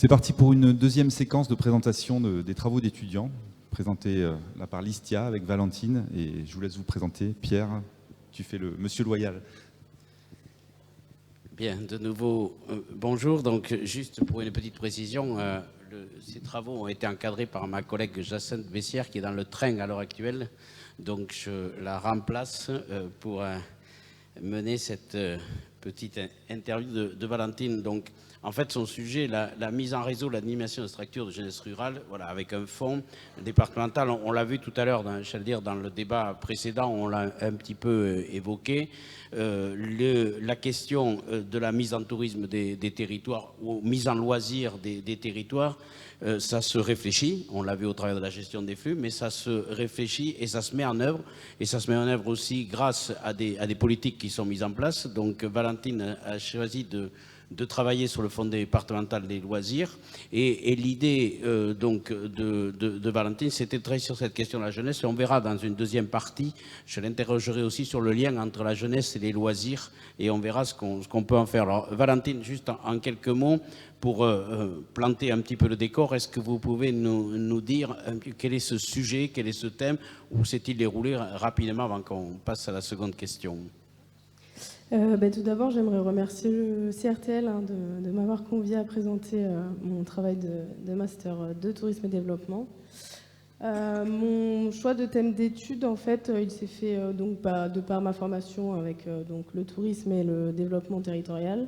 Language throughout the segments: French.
C'est parti pour une deuxième séquence de présentation des travaux d'étudiants, présentés là par l'ISTIA avec Valentine. Et je vous laisse vous présenter. Pierre, tu fais le monsieur loyal. Bien, de nouveau, bonjour. Donc, juste pour une petite précision, ces travaux ont été encadrés par ma collègue Jacinthe Bessière, qui est dans le train à l'heure actuelle. Donc, je la remplace pour mener cette petite interview de Valentine. Donc, en fait, son sujet, la mise en réseau, l'animation de structures de jeunesse rurale, voilà, avec un fonds départemental. On l'a vu tout à l'heure, dans le débat précédent, on l'a un petit peu évoqué. La question de la mise en tourisme des territoires ou mise en loisir des territoires, ça se réfléchit. On l'a vu au travers de la gestion des flux, mais ça se réfléchit et ça se met en œuvre. Et ça se met en œuvre aussi grâce à des politiques qui sont mises en place. Donc, Valentine a choisi de travailler sur le fonds départemental des loisirs. Et l'idée donc de Valentine, c'était de travailler sur cette question de la jeunesse. Et on verra dans une deuxième partie, je l'interrogerai aussi sur le lien entre la jeunesse et les loisirs. Et on verra ce qu'on peut en faire. Alors, Valentine, juste en quelques mots, pour planter un petit peu le décor, est-ce que vous pouvez nous dire quel est ce sujet, quel est ce thème, ou s'est-il déroulé rapidement avant qu'on passe à la seconde question? Tout d'abord, j'aimerais remercier le CRTL de m'avoir convié à présenter mon travail de master de tourisme et développement. Mon choix de thème d'étude, en fait, il s'est fait de par ma formation avec donc le tourisme et le développement territorial,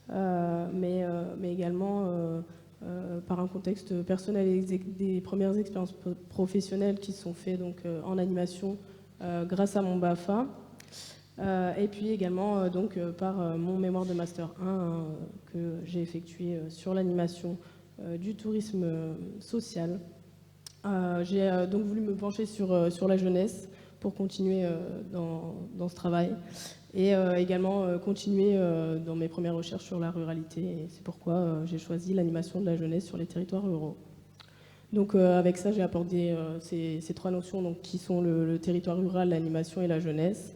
mais également par un contexte personnel et des premières expériences professionnelles qui sont faites donc, en animation grâce à mon BAFA. Et puis également par mon mémoire de Master 1 que j'ai effectué sur l'animation du tourisme social. J'ai donc voulu me pencher sur la jeunesse pour continuer dans ce travail et également continuer dans mes premières recherches sur la ruralité. Et c'est pourquoi j'ai choisi l'animation de la jeunesse sur les territoires ruraux. Donc avec ça, j'ai abordé ces trois notions donc, qui sont le territoire rural, l'animation et la jeunesse.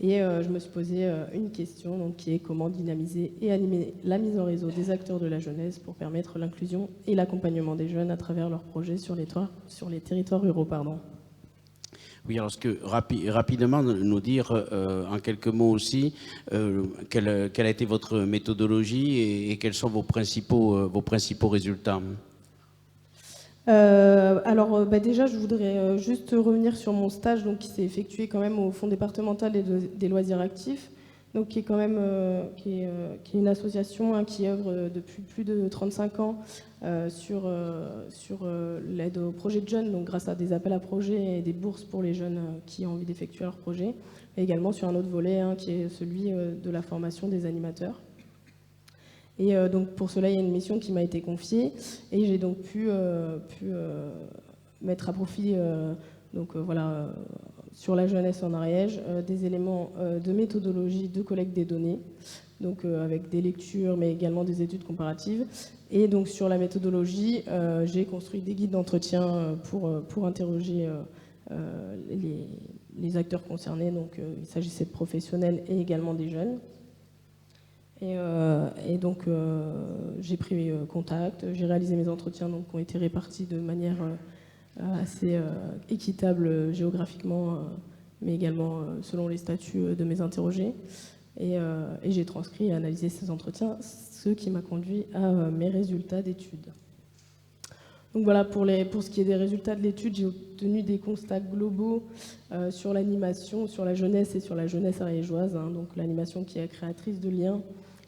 Et je me suis posé une question donc, qui est comment dynamiser et animer la mise en réseau des acteurs de la jeunesse pour permettre l'inclusion et l'accompagnement des jeunes à travers leurs projets sur les territoires ruraux. Oui, alors rapidement nous dire en quelques mots aussi quelle a été votre méthodologie et quels sont vos principaux résultats? Déjà, je voudrais juste revenir sur mon stage donc, qui s'est effectué quand même au Fonds départemental des loisirs actifs, donc, qui est quand même qui est une association qui œuvre depuis plus de 35 ans sur l'aide aux projets de jeunes, donc grâce à des appels à projets et des bourses pour les jeunes qui ont envie d'effectuer leurs projets, et également sur un autre volet qui est celui de la formation des animateurs. Et donc pour cela, il y a une mission qui m'a été confiée et j'ai donc pu mettre à profit sur la jeunesse en Ariège des éléments de méthodologie de collecte des données, donc avec des lectures mais également des études comparatives. Et donc sur la méthodologie, j'ai construit des guides d'entretien pour interroger les acteurs concernés. Donc il s'agissait de professionnels et également des jeunes. Et donc, j'ai pris contact, j'ai réalisé mes entretiens donc, qui ont été répartis de manière assez équitable géographiquement, mais également selon les statuts de mes interrogés. Et j'ai transcrit et analysé ces entretiens, ce qui m'a conduit à mes résultats d'études. Donc voilà, pour ce qui est des résultats de l'étude, j'ai obtenu des constats globaux sur l'animation, sur la jeunesse et sur la jeunesse ariégeoise, donc l'animation qui est créatrice de liens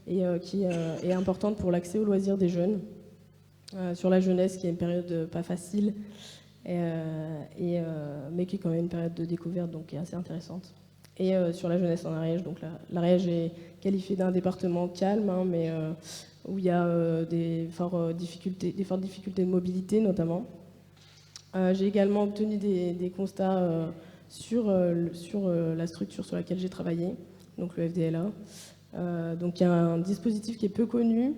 et qui est importante pour l'accès aux loisirs des jeunes. Sur la jeunesse, qui est une période pas facile, mais qui est quand même une période de découverte, donc qui est assez intéressante. Et sur la jeunesse en Ariège, donc l'Ariège est qualifié d'un département calme, mais où il y a des fortes difficultés de mobilité notamment. J'ai également obtenu des constats sur la structure sur laquelle j'ai travaillé, donc le FDLA. Donc il y a un dispositif qui est peu connu,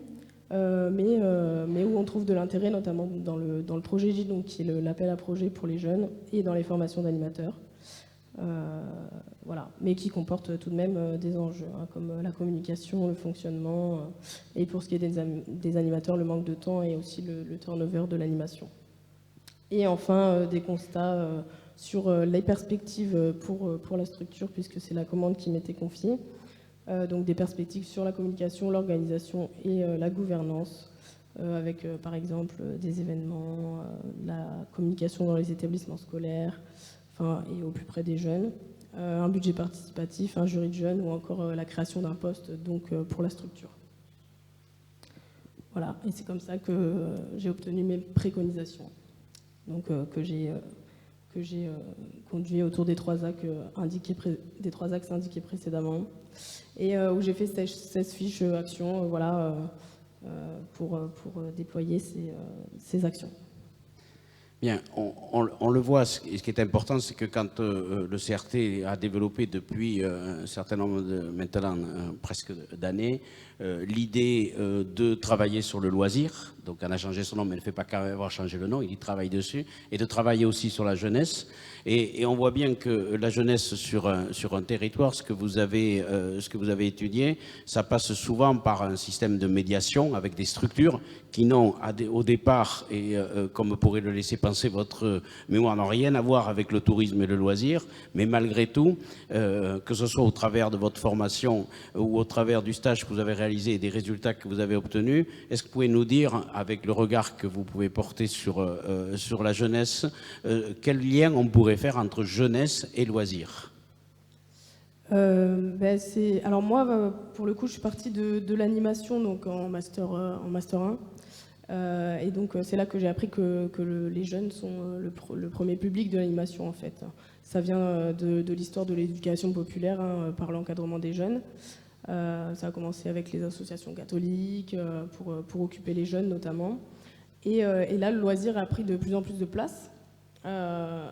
mais où on trouve de l'intérêt, notamment dans le projet J, donc qui est l'appel à projet pour les jeunes, et dans les formations d'animateurs. voilà, mais qui comporte tout de même des enjeux, hein, comme la communication, le fonctionnement, et pour ce qui est des animateurs, le manque de temps et aussi le turnover de l'animation. Et enfin, des constats sur les perspectives pour la structure, puisque c'est la commande qui m'était confiée. Donc des perspectives sur la communication, l'organisation et la gouvernance, avec par exemple des événements, la communication dans les établissements scolaires, et au plus près des jeunes, un budget participatif, un jury de jeunes ou encore la création d'un poste donc, pour la structure. Voilà, et c'est comme ça que j'ai obtenu mes préconisations, donc, que j'ai conduit autour des trois axes indiqués précédemment, et où j'ai fait 16 fiches actions pour déployer ces actions. Bien, on le voit, ce qui est important, c'est que quand le CRT a développé depuis un certain nombre maintenant presque d'années, l'idée de travailler sur le loisir, donc on a changé son nom, mais il ne fait pas carrément avoir changé le nom, il y travaille dessus, et de travailler aussi sur la jeunesse. Et on voit bien que la jeunesse sur un territoire, ce que vous avez étudié, ça passe souvent par un système de médiation avec des structures qui n'ont au départ, et comme pourrait le laisser penser votre mémoire, n'ont rien à voir avec le tourisme et le loisir, mais malgré tout, que ce soit au travers de votre formation ou au travers du stage que vous avez réalisé et des résultats que vous avez obtenus, est-ce que vous pouvez nous dire, avec le regard que vous pouvez porter sur la jeunesse, quel lien on pourrait faire entre jeunesse et loisirs? Alors moi, pour le coup, je suis partie de l'animation, donc en master 1. Et donc c'est là que j'ai appris que les jeunes sont le premier public de l'animation, en fait. Ça vient de l'histoire de l'éducation populaire, hein, par l'encadrement des jeunes. Ça a commencé avec les associations catholiques, pour occuper les jeunes notamment. Et là, le loisir a pris de plus en plus de place. Le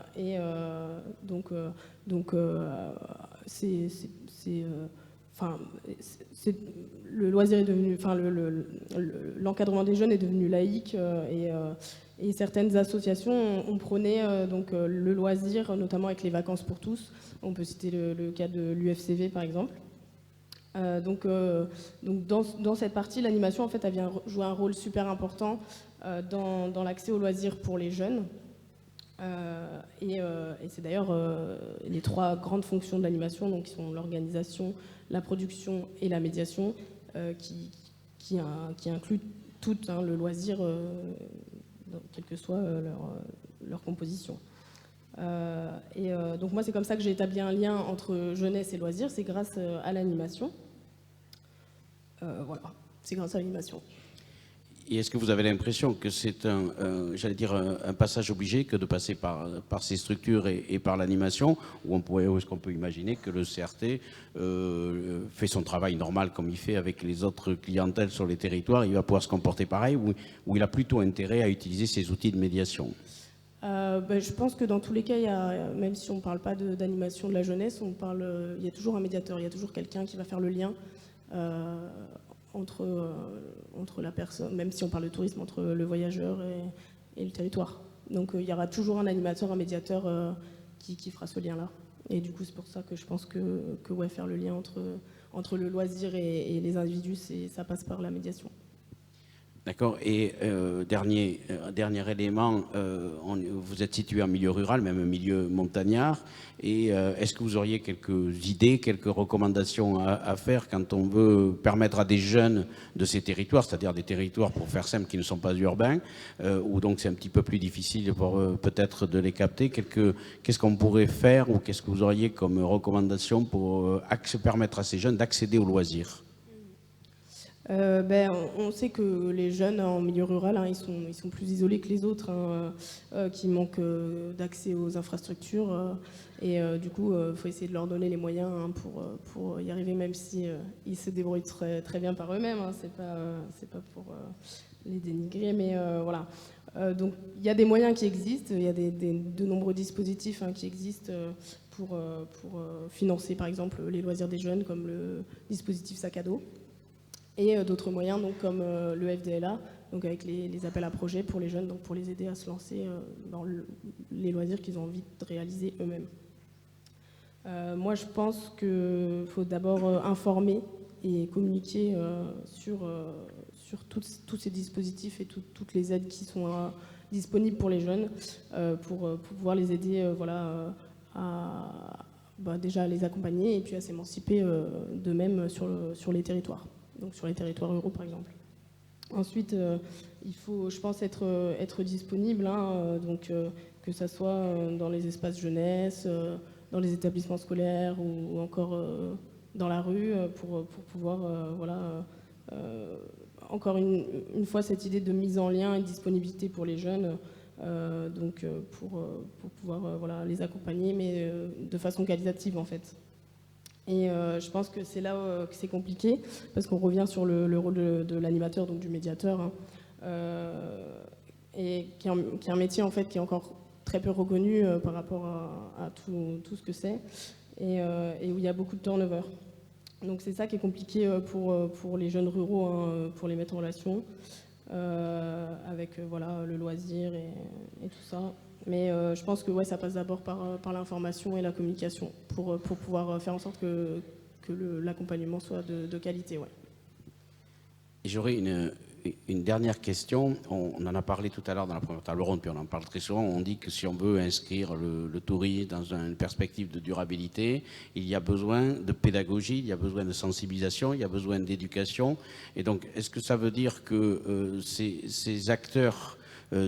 loisir est devenu, l'encadrement des jeunes est devenu laïque, et certaines associations ont prôné donc le loisir, notamment avec les vacances pour tous. On peut citer le cas de l'UFCV par exemple. Donc dans cette partie, l'animation en fait, elle vient jouer un rôle super important dans l'accès aux loisirs pour les jeunes. Et c'est d'ailleurs les trois grandes fonctions de l'animation, donc qui sont l'organisation, la production et la médiation, qui incluent tout, hein, le loisir, quelle que soit leur composition. Donc moi, c'est comme ça que j'ai établi un lien entre jeunesse et loisirs, c'est grâce à l'animation. Voilà, c'est grâce à l'animation. Et est-ce que vous avez l'impression que c'est un passage obligé que de passer par ces structures et par l'animation, ou est-ce qu'on peut imaginer que le CRT fait son travail normal comme il fait avec les autres clientèles sur les territoires, il va pouvoir se comporter pareil, ou il a plutôt intérêt à utiliser ces outils de médiation? Je pense que dans tous les cas, même si on ne parle pas d'animation de la jeunesse, il y a toujours un médiateur, il y a toujours quelqu'un qui va faire le lien entre la personne, même si on parle de tourisme, entre le voyageur et le territoire. Donc il y aura toujours un animateur, un médiateur qui fera ce lien-là. Et du coup, c'est pour ça que je pense que faire le lien entre le loisir et les individus, ça passe par la médiation. D'accord. Et dernier élément, vous êtes situé en milieu rural, même un milieu montagnard. Et est-ce que vous auriez quelques idées, quelques recommandations à faire quand on veut permettre à des jeunes de ces territoires, c'est-à-dire des territoires, pour faire simple, qui ne sont pas urbains, où donc c'est un petit peu plus difficile peut-être de les capter. Qu'est-ce qu'on pourrait faire, ou qu'est-ce que vous auriez comme recommandation pour permettre à ces jeunes d'accéder aux loisirs? On sait que les jeunes en milieu rural, hein, ils sont plus isolés que les autres, hein, qui manquent d'accès aux infrastructures, et du coup il faut essayer de leur donner les moyens, hein, pour y arriver, même si ils se débrouillent très, très bien par eux-mêmes, hein, c'est pas pour les dénigrer, mais voilà. Donc il y a des moyens qui existent, il y a de nombreux dispositifs, hein, qui existent pour financer par exemple les loisirs des jeunes, comme le dispositif sac à dos. Et d'autres moyens, donc, comme le FDLA, donc avec les appels à projets pour les jeunes, donc pour les aider à se lancer dans les loisirs qu'ils ont envie de réaliser eux-mêmes. Moi, je pense qu'il faut d'abord informer et communiquer sur tous ces dispositifs et toutes les aides qui sont disponibles pour les jeunes, pour pouvoir les aider déjà à les accompagner et puis à s'émanciper d'eux-mêmes sur les territoires, donc sur les territoires ruraux par exemple. Ensuite, il faut, je pense, être disponible, donc que ça soit dans les espaces jeunesse, dans les établissements scolaires ou encore dans la rue pour pouvoir, encore une fois, cette idée de mise en lien et de disponibilité pour les jeunes, pour pouvoir les accompagner, mais de façon qualitative en fait. Et je pense que c'est là que c'est compliqué, parce qu'on revient sur le rôle de l'animateur, donc du médiateur, et qui est un métier en fait qui est encore très peu reconnu par rapport à tout ce que c'est, et où il y a beaucoup de turnover. Donc c'est ça qui est compliqué pour les jeunes ruraux, pour les mettre en relation avec le loisir et tout ça. Mais je pense que ça passe d'abord par l'information et la communication pour pouvoir faire en sorte que l'accompagnement soit de qualité. Ouais. J'aurais une dernière question. On en a parlé tout à l'heure dans la première table ronde, puis on en parle très souvent. On dit que si on veut inscrire le tourisme dans une perspective de durabilité, il y a besoin de pédagogie, il y a besoin de sensibilisation, il y a besoin d'éducation. Et donc, est-ce que ça veut dire que ces acteurs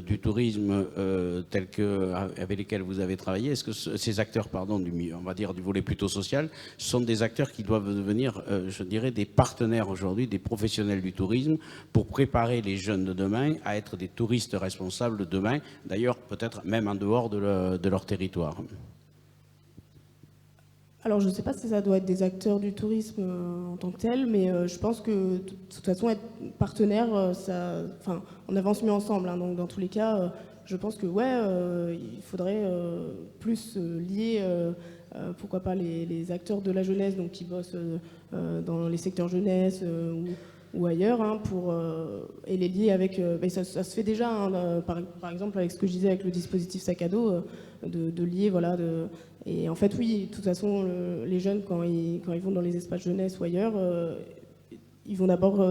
du tourisme avec lesquels vous avez travaillé, est-ce que ces acteurs, on va dire du volet plutôt social, sont des acteurs qui doivent devenir, je dirais, des partenaires aujourd'hui, des professionnels du tourisme, pour préparer les jeunes de demain à être des touristes responsables de demain, d'ailleurs peut-être même en dehors de leur territoire? Alors je ne sais pas si ça doit être des acteurs du tourisme en tant que tel, mais je pense que de toute façon être partenaire, on avance mieux ensemble. Donc dans tous les cas, je pense que il faudrait plus lier, pourquoi pas les acteurs de la jeunesse, donc qui bossent dans les secteurs jeunesse ou ailleurs, et les lier avec. Ça se fait déjà, par exemple avec ce que je disais avec le dispositif sac à dos, de lier, Et en fait, oui, de toute façon, les jeunes, quand ils vont dans les espaces jeunesse ou ailleurs, ils vont d'abord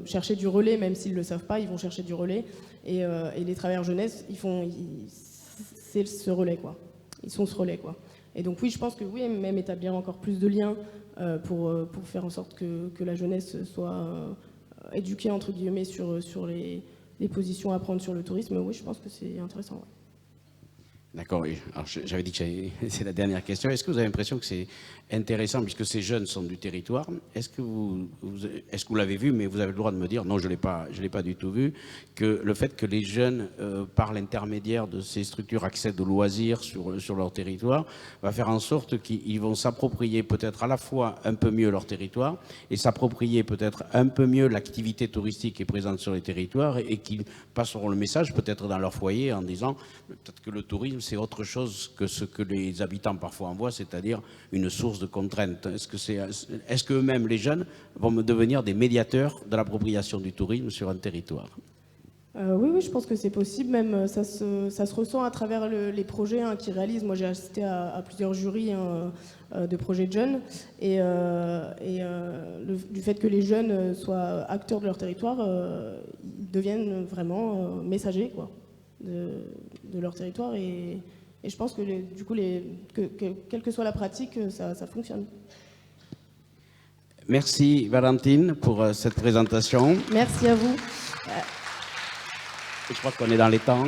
chercher du relais, même s'ils ne le savent pas, ils vont chercher du relais. Et les travailleurs jeunesse, c'est ce relais, quoi. Ils sont ce relais, quoi. Et donc oui, je pense que oui, même établir encore plus de liens pour faire en sorte que la jeunesse soit éduquée, entre guillemets, sur les positions à prendre sur le tourisme, oui, je pense que c'est intéressant. Ouais. D'accord. Alors j'avais dit que c'est la dernière question. Est-ce que vous avez l'impression que c'est intéressant, puisque ces jeunes sont du territoire, est-ce que vous l'avez vu, mais vous avez le droit de me dire, non, je l'ai pas du tout vu, que le fait que les jeunes, par l'intermédiaire de ces structures, accèdent aux loisirs sur leur territoire, va faire en sorte qu'ils vont s'approprier peut-être à la fois un peu mieux leur territoire et s'approprier peut-être un peu mieux l'activité touristique qui est présente sur les territoires, et qu'ils passeront le message peut-être dans leur foyer en disant peut-être que le tourisme, c'est autre chose que ce que les habitants parfois en voient, c'est-à-dire une source de contraintes. Est-ce qu'eux-mêmes, les jeunes, vont devenir des médiateurs de l'appropriation du tourisme sur un territoire? Oui, je pense que c'est possible. Même ça se ressent à travers les projets qu'ils réalisent. Moi, j'ai assisté à plusieurs jurys de projets de jeunes, et du fait que les jeunes soient acteurs de leur territoire, ils deviennent vraiment messagers, quoi, de leur territoire, et je pense que du coup, quelle que soit la pratique, ça fonctionne. Merci Valentine pour cette présentation. Merci à vous. Je crois qu'on est dans les temps.